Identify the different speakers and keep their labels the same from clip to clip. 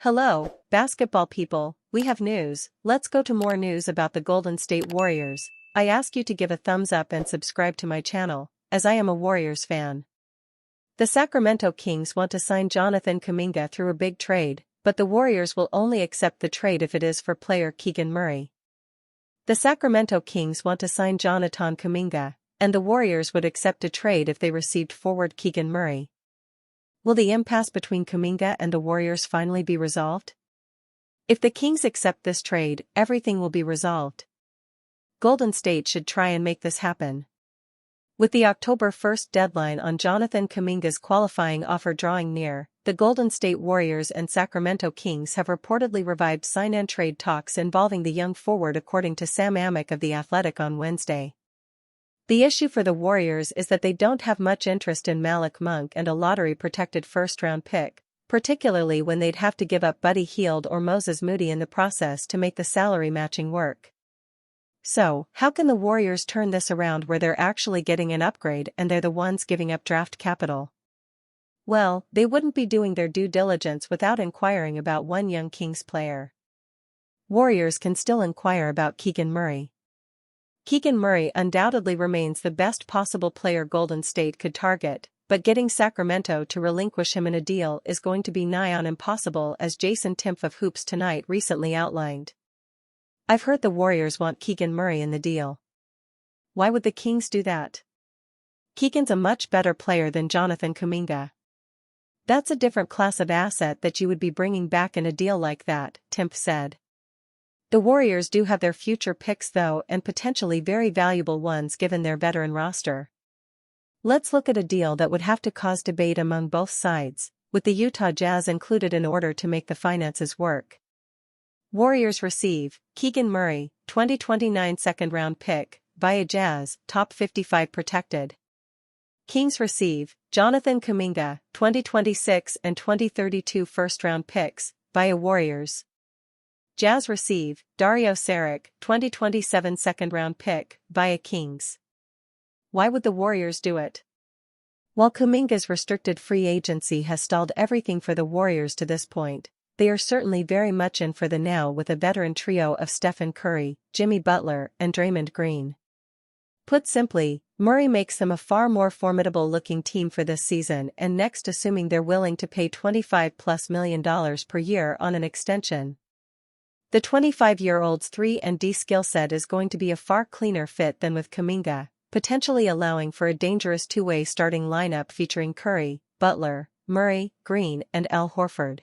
Speaker 1: Hello, basketball people, we have news. Let's go to more news about the Golden State Warriors. I ask you to give a thumbs up and subscribe to my channel, as I am a Warriors fan. The Sacramento Kings want to sign Jonathan Kuminga through a big trade, but the Warriors will only accept the trade if it is for player Keegan Murray. The Sacramento Kings want to sign Jonathan Kuminga, and the Warriors would accept a trade if they received forward Keegan Murray. Will the impasse between Kuminga and the Warriors finally be resolved? If the Kings accept this trade, everything will be resolved. Golden State should try and make this happen. With the October 1st deadline on Jonathan Kuminga's qualifying offer drawing near, the Golden State Warriors and Sacramento Kings have reportedly revived sign-and-trade talks involving the young forward, according to Sam Amick of The Athletic on Wednesday. The issue for the Warriors is that they don't have much interest in Malik Monk and a lottery-protected first-round pick, particularly when they'd have to give up Buddy Hield or Moses Moody in the process to make the salary matching work. So, how can the Warriors turn this around where they're actually getting an upgrade and they're the ones giving up draft capital? Well, they wouldn't be doing their due diligence without inquiring about one young Kings player. Warriors can still inquire about Keegan Murray. Keegan Murray undoubtedly remains the best possible player Golden State could target, but getting Sacramento to relinquish him in a deal is going to be nigh on impossible, as Jason Timpf of Hoops Tonight recently outlined. I've heard the Warriors want Keegan Murray in the deal. Why would the Kings do that? Keegan's a much better player than Jonathan Kuminga. That's a different class of asset that you would be bringing back in a deal like that, Timpf said. The Warriors do have their future picks though, and potentially very valuable ones given their veteran roster. Let's look at a deal that would have to cause debate among both sides, with the Utah Jazz included in order to make the finances work. Warriors receive Keegan Murray, 2029 second-round pick, via Jazz, top 55 protected. Kings receive Jonathan Kuminga, 2026 and 2032 first-round picks, via Warriors. Jazz receive Dario Saric, 2027 second-round pick, via Kings. Why would the Warriors do it? While Kuminga's restricted free agency has stalled everything for the Warriors to this point, they are certainly very much in for the now with a veteran trio of Stephen Curry, Jimmy Butler, and Draymond Green. Put simply, Murray makes them a far more formidable-looking team for this season and next, assuming they're willing to pay $25+ million per year on an extension. The 25-year-old's 3-and-D skill set is going to be a far cleaner fit than with Kuminga, potentially allowing for a dangerous two-way starting lineup featuring Curry, Butler, Murray, Green, and Al Horford.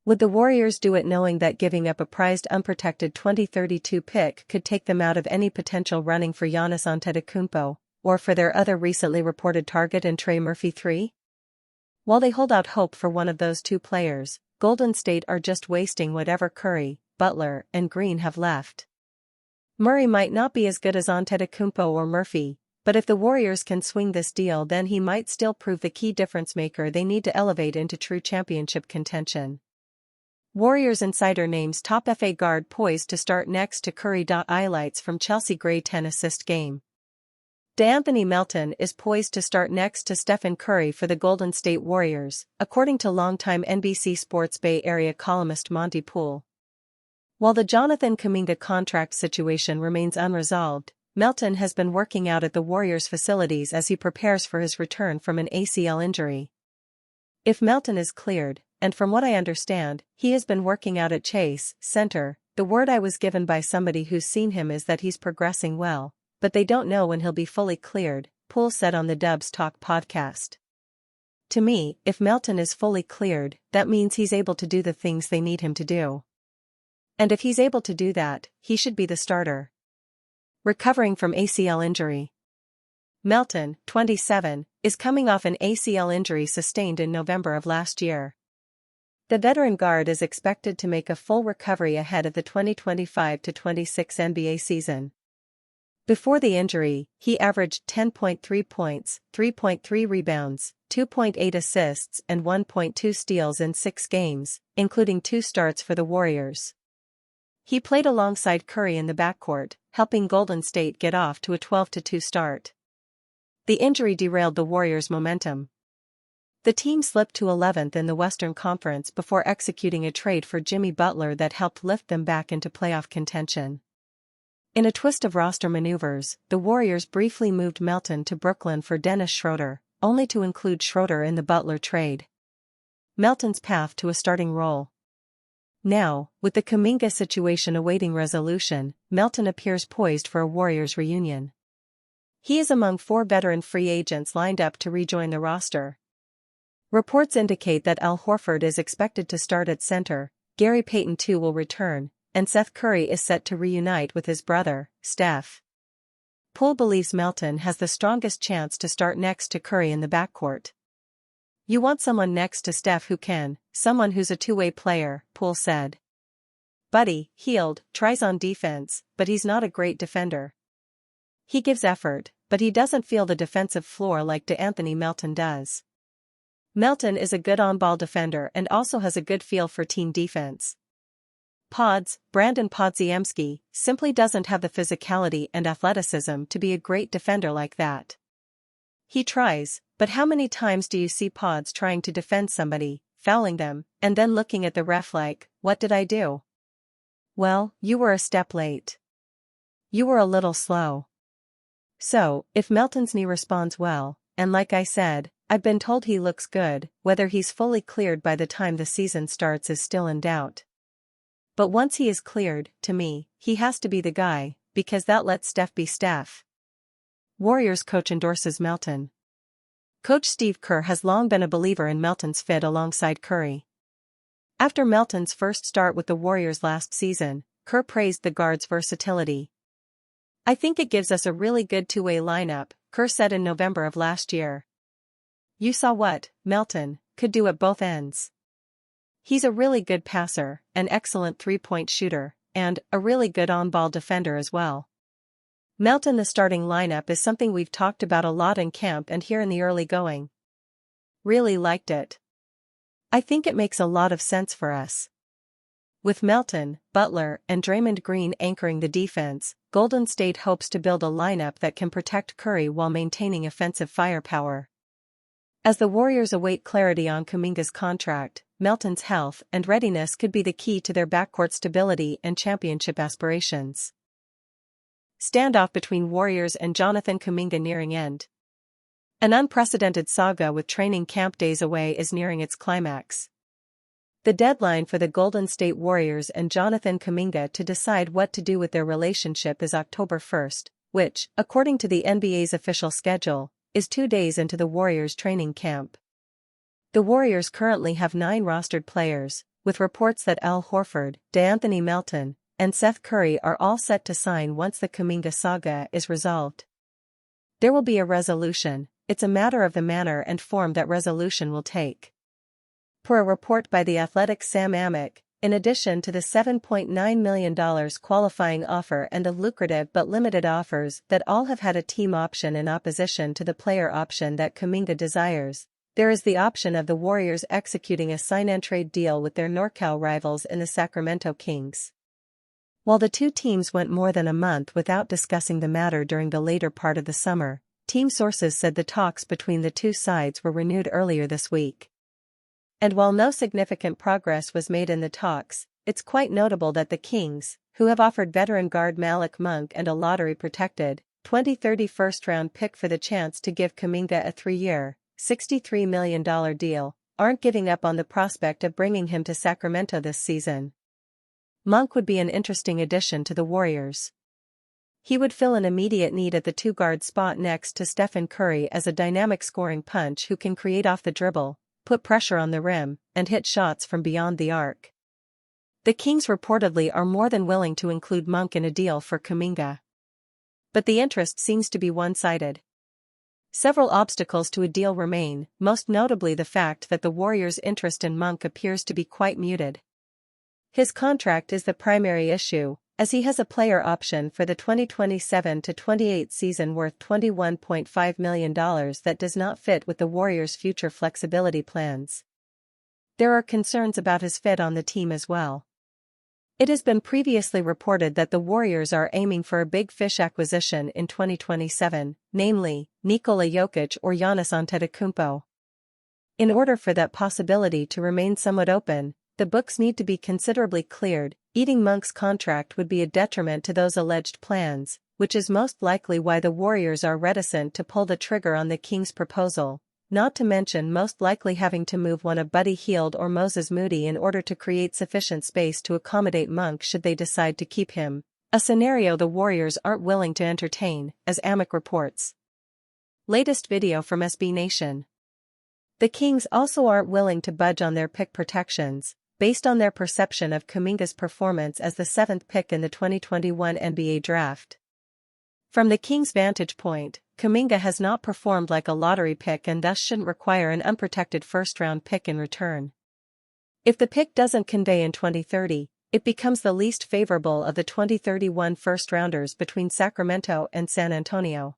Speaker 1: Would the Warriors do it knowing that giving up a prized unprotected 2032 pick could take them out of any potential running for Giannis Antetokounmpo, or for their other recently reported target in Trey Murphy III? While they hold out hope for one of those two players, Golden State are just wasting whatever Curry, Butler, and Green have left. Murray might not be as good as Antetokounmpo or Murphy, but if the Warriors can swing this deal, then he might still prove the key difference maker they need to elevate into true championship contention. Warriors insider names top FA guard poised to start next to Curry. Highlights from Chelsea Gray 10-assist game. DeAnthony Melton is poised to start next to Stephen Curry for the Golden State Warriors, according to longtime NBC Sports Bay Area columnist Monty Poole. While the Jonathan Kuminga contract situation remains unresolved, Melton has been working out at the Warriors facilities as he prepares for his return from an ACL injury. If Melton is cleared, and from what I understand, he has been working out at Chase Center, the word I was given by somebody who's seen him is that he's progressing well, but they don't know when he'll be fully cleared, Poole said on the Dubs Talk podcast. To me, if Melton is fully cleared, that means he's able to do the things they need him to do. And if he's able to do that, he should be the starter. Recovering from ACL injury. Melton, 27, is coming off an ACL injury sustained in November of last year. The veteran guard is expected to make a full recovery ahead of the 2025-26 NBA season. Before the injury, he averaged 10.3 points, 3.3 rebounds, 2.8 assists and 1.2 steals in 6 games, including 2 starts for the Warriors. He played alongside Curry in the backcourt, helping Golden State get off to a 12-2 start. The injury derailed the Warriors' momentum. The team slipped to 11th in the Western Conference before executing a trade for Jimmy Butler that helped lift them back into playoff contention. In a twist of roster maneuvers, the Warriors briefly moved Melton to Brooklyn for Dennis Schroeder, only to include Schroeder in the Butler trade. Melton's path to a starting role. Now, with the Kuminga situation awaiting resolution, Melton appears poised for a Warriors reunion. He is among 4 veteran free agents lined up to rejoin the roster. Reports indicate that Al Horford is expected to start at center, Gary Payton II will return, and Seth Curry is set to reunite with his brother, Steph. Poole believes Melton has the strongest chance to start next to Curry in the backcourt. You want someone next to Steph who can, someone who's a two-way player, Poole said. Buddy, Hield, tries on defense, but he's not a great defender. He gives effort, but he doesn't feel the defensive floor like DeAnthony Melton does. Melton is a good on-ball defender and also has a good feel for team defense. Brandon Podziemski, simply doesn't have the physicality and athleticism to be a great defender like that. He tries, but how many times do you see Pods trying to defend somebody, fouling them, and then looking at the ref like, what did I do? Well, you were a step late. You were a little slow. So, if Melton's knee responds well, and like I said, I've been told he looks good, whether he's fully cleared by the time the season starts is still in doubt. But once he is cleared, to me, he has to be the guy, because that lets Steph be Steph. Warriors coach endorses Melton. Coach Steve Kerr has long been a believer in Melton's fit alongside Curry. After Melton's first start with the Warriors last season, Kerr praised the guard's versatility. I think it gives us a really good two-way lineup, Kerr said in November of last year. You saw what Melton could do at both ends. He's a really good passer, an excellent three-point shooter, and a really good on-ball defender as well. Melton the starting lineup is something we've talked about a lot in camp and here in the early going. Really liked it. I think it makes a lot of sense for us. With Melton, Butler, and Draymond Green anchoring the defense, Golden State hopes to build a lineup that can protect Curry while maintaining offensive firepower. As the Warriors await clarity on Kuminga's contract, Melton's health and readiness could be the key to their backcourt stability and championship aspirations. Standoff between Warriors and Jonathan Kuminga nearing end. An unprecedented saga with training camp days away is nearing its climax. The deadline for the Golden State Warriors and Jonathan Kuminga to decide what to do with their relationship is October 1st, which, according to the NBA's official schedule, is 2 days into the Warriors' training camp. The Warriors currently have 9 rostered players, with reports that Al Horford, DeAnthony Melton, and Seth Curry are all set to sign once the Kuminga saga is resolved. There will be a resolution, it's a matter of the manner and form that resolution will take. Per a report by The Athletic's Sam Amick, in addition to the $7.9 million qualifying offer and the lucrative but limited offers that all have had a team option in opposition to the player option that Kuminga desires, there is the option of the Warriors executing a sign-and-trade deal with their NorCal rivals in the Sacramento Kings. While the two teams went more than a month without discussing the matter during the later part of the summer, team sources said the talks between the two sides were renewed earlier this week. And while no significant progress was made in the talks, it's quite notable that the Kings, who have offered veteran guard Malik Monk and a lottery-protected 2030 first-round pick for the chance to give Kuminga a 3-year, $63 million deal, aren't giving up on the prospect of bringing him to Sacramento this season. Monk would be an interesting addition to the Warriors. He would fill an immediate need at the two-guard spot next to Stephen Curry as a dynamic scoring punch who can create off the dribble, put pressure on the rim, and hit shots from beyond the arc. The Kings reportedly are more than willing to include Monk in a deal for Kuminga. But the interest seems to be one-sided. Several obstacles to a deal remain, most notably the fact that the Warriors' interest in Monk appears to be quite muted. His contract is the primary issue, as he has a player option for the 2027-28 season worth $21.5 million that does not fit with the Warriors' future flexibility plans. There are concerns about his fit on the team as well. It has been previously reported that the Warriors are aiming for a big fish acquisition in 2027, namely, Nikola Jokic or Giannis Antetokounmpo. In order for that possibility to remain somewhat open, the books need to be considerably cleared. Eating Monk's contract would be a detriment to those alleged plans, which is most likely why the Warriors are reticent to pull the trigger on the King's proposal, not to mention most likely having to move one of Buddy Hield or Moses Moody in order to create sufficient space to accommodate Monk should they decide to keep him, a scenario the Warriors aren't willing to entertain, as Amick reports. Latest video from SB Nation. The Kings also aren't willing to budge on their pick protections, based on their perception of Kuminga's performance as the 7th pick in the 2021 NBA Draft. From the Kings' vantage point, Kuminga has not performed like a lottery pick and thus shouldn't require an unprotected first-round pick in return. If the pick doesn't convey in 2030, it becomes the least favorable of the 2031 first-rounders between Sacramento and San Antonio.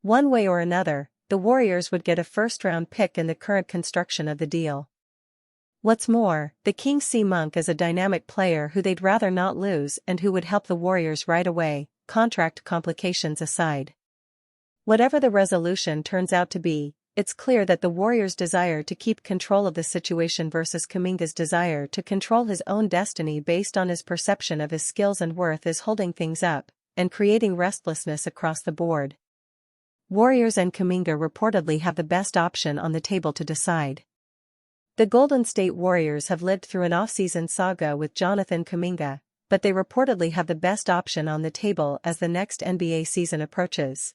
Speaker 1: One way or another, the Warriors would get a first-round pick in the current construction of the deal. What's more, the Kings see Monk as a dynamic player who they'd rather not lose and who would help the Warriors right away, contract complications aside. Whatever the resolution turns out to be, it's clear that the Warriors' desire to keep control of the situation versus Kuminga's desire to control his own destiny based on his perception of his skills and worth is holding things up, and creating restlessness across the board. Warriors and Kuminga reportedly have the best option on the table to decide. The Golden State Warriors have lived through an offseason saga with Jonathan Kuminga, but they reportedly have the best option on the table as the next NBA season approaches.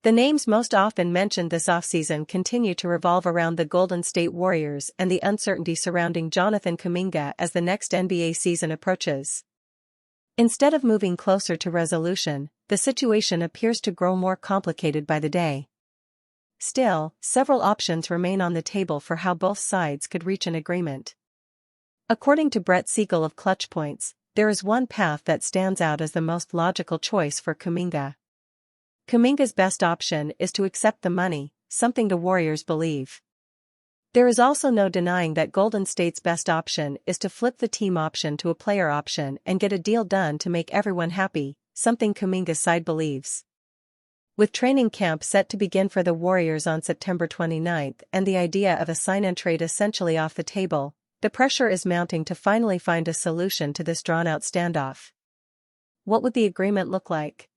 Speaker 1: The names most often mentioned this offseason continue to revolve around the Golden State Warriors and the uncertainty surrounding Jonathan Kuminga as the next NBA season approaches. Instead of moving closer to resolution, the situation appears to grow more complicated by the day. Still, several options remain on the table for how both sides could reach an agreement. According to Brett Siegel of Clutch Points, there is one path that stands out as the most logical choice for Kuminga. Kuminga's best option is to accept the money, something the Warriors believe. There is also no denying that Golden State's best option is to flip the team option to a player option and get a deal done to make everyone happy, something Kuminga's side believes. With training camp set to begin for the Warriors on September 29 and the idea of a sign-and-trade essentially off the table, the pressure is mounting to finally find a solution to this drawn-out standoff. What would the agreement look like?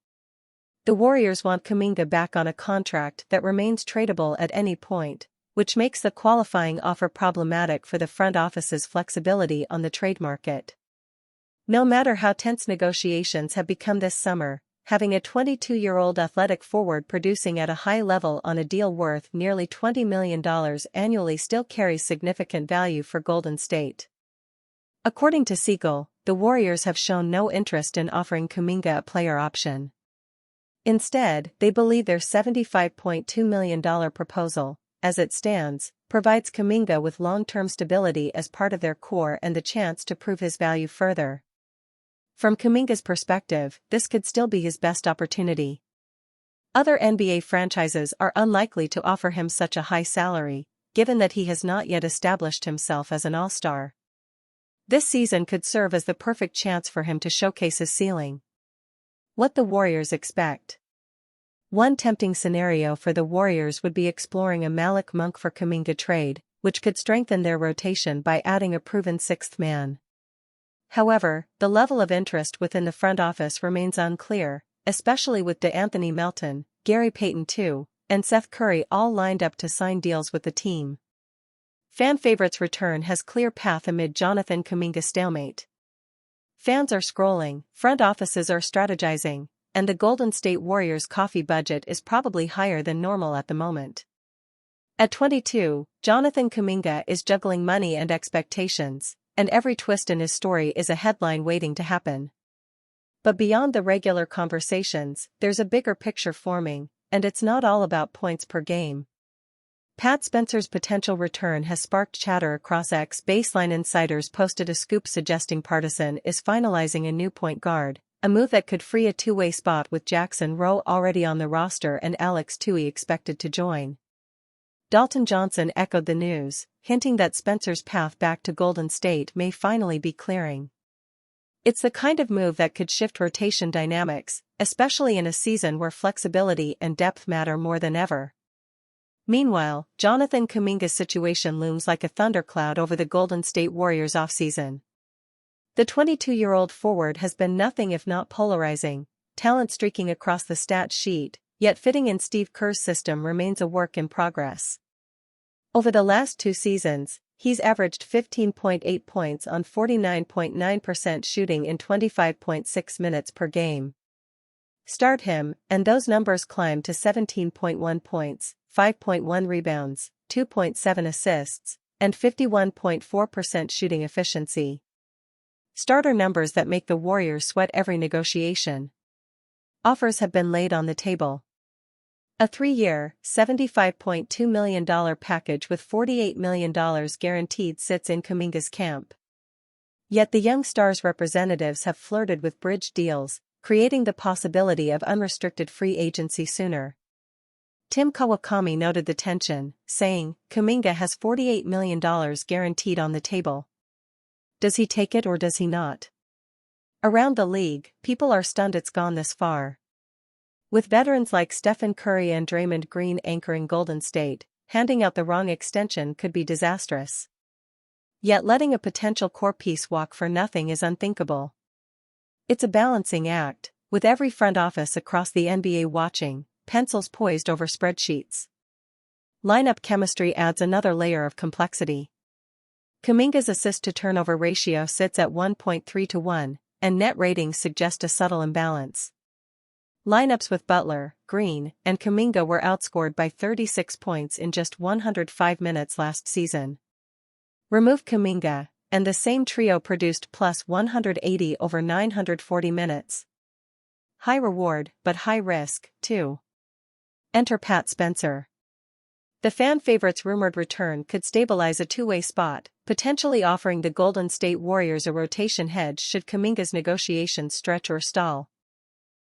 Speaker 1: The Warriors want Kuminga back on a contract that remains tradable at any point, which makes the qualifying offer problematic for the front office's flexibility on the trade market. No matter how tense negotiations have become this summer, having a 22-year-old athletic forward producing at a high level on a deal worth nearly $20 million annually still carries significant value for Golden State. According to Siegel, the Warriors have shown no interest in offering Kuminga a player option. Instead, they believe their $75.2 million proposal, as it stands, provides Kuminga with long-term stability as part of their core and the chance to prove his value further. From Kuminga's perspective, this could still be his best opportunity. Other NBA franchises are unlikely to offer him such a high salary, given that he has not yet established himself as an all-star. This season could serve as the perfect chance for him to showcase his ceiling. What the Warriors expect. One tempting scenario for the Warriors would be exploring a Malik Monk for Kuminga trade, which could strengthen their rotation by adding a proven sixth man. However, the level of interest within the front office remains unclear, especially with DeAnthony Melton, Gary Payton II, and Seth Curry all lined up to sign deals with the team. Fan favorites' return has clear path amid Jonathan Kuminga stalemate. Fans are scrolling, front offices are strategizing, and the Golden State Warriors' coffee budget is probably higher than normal at the moment. At 22, Jonathan Kuminga is juggling money and expectations, and every twist in his story is a headline waiting to happen. But beyond the regular conversations, there's a bigger picture forming, and it's not all about points per game. Pat Spencer's potential return has sparked chatter across X. Baseline insiders posted a scoop suggesting Partisan is finalizing a new point guard, a move that could free a two-way spot with Jackson Rowe already on the roster and Alex Tui expected to join. Dalton Johnson echoed the news, hinting that Spencer's path back to Golden State may finally be clearing. It's the kind of move that could shift rotation dynamics, especially in a season where flexibility and depth matter more than ever. Meanwhile, Jonathan Kuminga's situation looms like a thundercloud over the Golden State Warriors offseason. The 22-year-old forward has been nothing if not polarizing, talent streaking across the stat sheet, yet fitting in Steve Kerr's system remains a work in progress. Over the last 2 seasons, he's averaged 15.8 points on 49.9% shooting in 25.6 minutes per game. Start him, and those numbers climb to 17.1 points, 5.1 rebounds, 2.7 assists, and 51.4% shooting efficiency. Starter numbers that make the Warriors sweat every negotiation. Offers have been laid on the table. A 3-year, $75.2 million package with $48 million guaranteed sits in Kuminga's camp. Yet the young star's representatives have flirted with bridge deals, creating the possibility of unrestricted free agency sooner. Tim Kawakami noted the tension, saying, "Kuminga has $48 million guaranteed on the table. Does he take it or does he not?" Around the league, people are stunned it's gone this far. With veterans like Stephen Curry and Draymond Green anchoring Golden State, handing out the wrong extension could be disastrous. Yet letting a potential core piece walk for nothing is unthinkable. It's a balancing act, with every front office across the NBA watching, pencils poised over spreadsheets. Lineup chemistry adds another layer of complexity. Kuminga's assist-to-turnover ratio sits at 1.3 to 1, and net ratings suggest a subtle imbalance. Lineups with Butler, Green, and Kuminga were outscored by 36 points in just 105 minutes last season. Remove Kuminga, and the same trio produced plus 180 over 940 minutes. High reward, but high risk, too. Enter Pat Spencer. The fan favorite's rumored return could stabilize a two-way spot, potentially offering the Golden State Warriors a rotation hedge should Kuminga's negotiations stretch or stall.